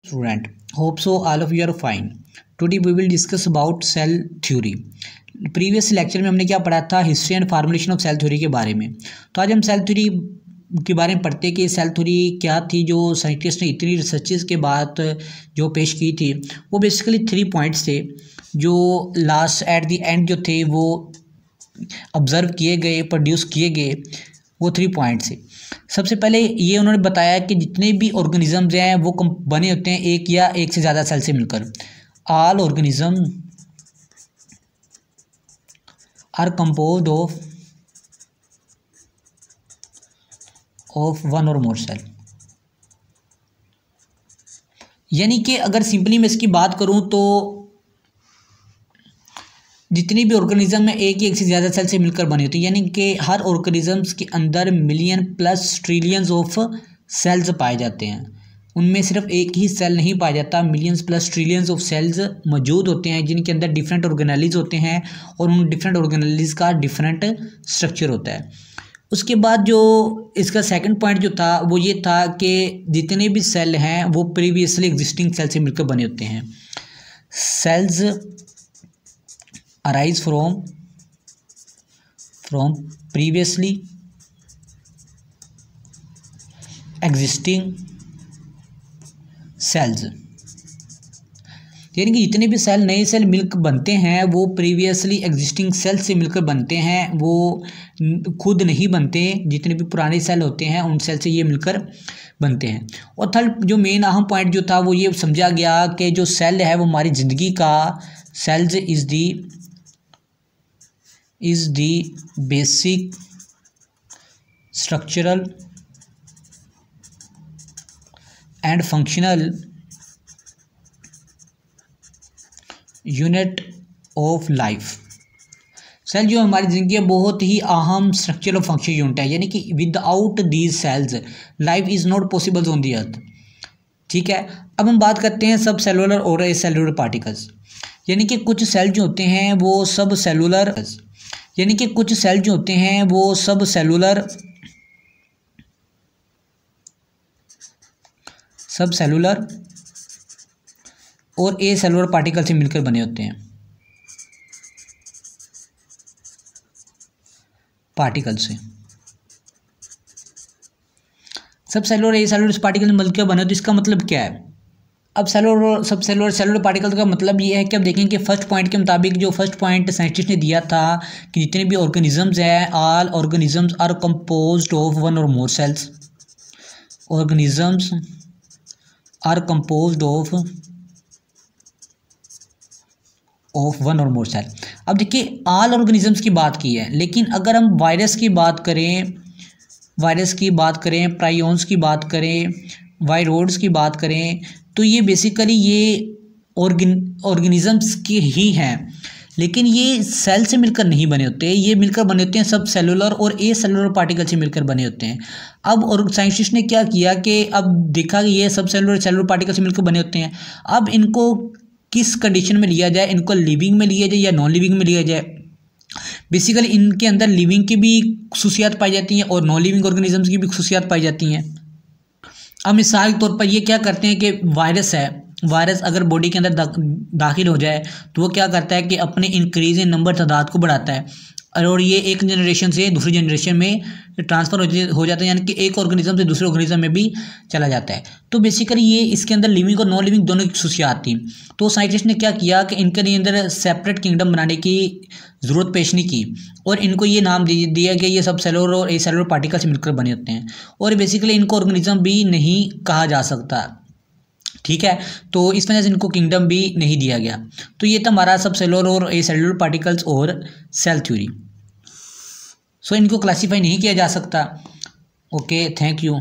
Student, hope so all of you are fine. Today we will discuss about cell theory. Previous lecture में हमने क्या पढ़ा था, history and formulation of cell theory के बारे में। तो आज हम सेल थ्योरी के बारे में पढ़ते हैं कि सेल थ्योरी क्या थी, जो साइंटिस्ट ने इतनी रिसर्चेस के बाद जो पेश की थी। वो बेसिकली 3 पॉइंट्स थे जो लास्ट एट द एंड जो थे वो ऑब्जर्व किए गए, प्रोड्यूस किए गए, वो 3 पॉइंट्स थे। सबसे पहले ये उन्होंने बताया कि जितने भी ऑर्गेनिजम्स हैं वो बने होते हैं एक या एक से ज़्यादा सेल से मिलकर। All organism are composed of one or more cell. यानी कि अगर सिंपली मैं इसकी बात करूं तो जितनी भी ऑर्गेनिज्म है एक से ज़्यादा सेल से मिलकर बनी होती है। यानी कि हर ऑर्गेनिजम्स के अंदर million plus trillions of cells पाए जाते हैं। उनमें सिर्फ एक ही सेल नहीं पाया जाता, millions plus trillions of cells मौजूद होते हैं जिनके अंदर डिफरेंट ऑर्गेनेलिज होते हैं और उन डिफरेंट ऑर्गेनेलिज का डिफरेंट स्ट्रक्चर होता है। उसके बाद जो इसका सेकंड पॉइंट जो था वो ये था कि जितने भी सेल हैं वो प्रीवियसली एग्जिस्टिंग सेल से मिलकर बने होते हैं। Cells arise from previously existing cells। यानी कि जितने भी सेल नए सेल मिलकर बनते हैं वो प्रीवियसली एग्जिस्टिंग सेल से मिलकर बनते हैं, वो खुद नहीं बनते। जितने भी पुराने सेल होते हैं उन सेल से ये मिलकर बनते हैं। और थर्ड जो मेन अहम पॉइंट जो था वो ये समझा गया कि जो सेल है वो हमारी ज़िंदगी का, cells is the basic structural and functional unit of life। Cell जो हमारी ज़िंदगी है बहुत ही अहम स्ट्रक्चरल और फंक्शनल यूनिट है। यानी कि without these cells life is not possible on the earth. ठीक है, अब हम बात करते हैं सब सेलुलर और एसेलुलर पार्टिकल्स। यानी कि कुछ सेल जो होते हैं वो सब सेलुलर, यानी कि कुछ सेल जो होते हैं वो सब सेलुलर और ए सेलुलर पार्टिकल से मिलकर बने होते हैं, पार्टिकल से। सब सेलुलर ए सेलुलर पार्टिकल से मिलकर बने होते हैं। इसका मतलब क्या है? अब सब सेलुलर पार्टिकल का मतलब ये है कि अब देखें कि फर्स्ट पॉइंट के मुताबिक, जो फर्स्ट पॉइंट साइंटिस्ट ने दिया था कि जितने भी ऑर्गेनिजम्स हैं, all organisms are composed of one or more cells. Organisms are composed of one or more cell. अब देखिए ऑल ऑर्गेनिजम्स की बात की है, लेकिन अगर हम वायरस की बात करें, प्राइयॉन्स की बात करें, वायरोड्स की बात करें, तो ये बेसिकली ये ऑर्गेनिजम्स के ही हैं, लेकिन ये सेल से मिलकर नहीं बने होते। ये मिलकर बने होते हैं सब सेलुलर और ए सेलुलर पार्टिकल से मिलकर बने होते हैं। अब और साइंटिस्ट ने क्या किया कि अब देखा कि ये सब सेलुलर पार्टिकल से मिलकर बने होते हैं। अब इनको किस कंडीशन में लिया जाए, इनको लिविंग में लिया जाए या नॉन लिविंग में लिया जाए। बेसिकली इनके अंदर लिविंग की भी खसूसियात पाई जाती हैं और नॉन लिविंग ऑर्गेनिजम्स की भी खसूसियात पाई जाती हैं। अब मिसाल के तौर पर ये क्या करते हैं कि वायरस अगर बॉडी के अंदर दाखिल हो जाए तो वो क्या करता है कि अपने इंक्रीज इन नंबर तादाद को बढ़ाता है और ये एक जनरेशन से दूसरी जनरेशन में ट्रांसफ़र हो जाता है। यानी कि एक ऑर्गेनिज्म से दूसरे ऑर्गेनिज्म में भी चला जाता है। तो बेसिकली ये इसके अंदर लिविंग और नॉन लिविंग दोनों की खसूसियात थी। तो साइंटिस्ट ने क्या किया कि इनके अंदर सेपरेट किंगडम बनाने की ज़रूरत पेश नहीं की और इनको ये नाम दिया कि ये सब सेलुलर और ए सेलुलर पार्टिकल से मिलकर बने होते हैं और बेसिकली इनको ऑर्गेनिज्म भी नहीं कहा जा सकता। ठीक है, तो इस वजह से इनको किंगडम भी नहीं दिया गया। तो ये था हमारा सब सेलुलर और ए सेलुलर पार्टिकल्स और सेल थ्योरी। सो इनको क्लासीफाई नहीं किया जा सकता। Okay, thank you.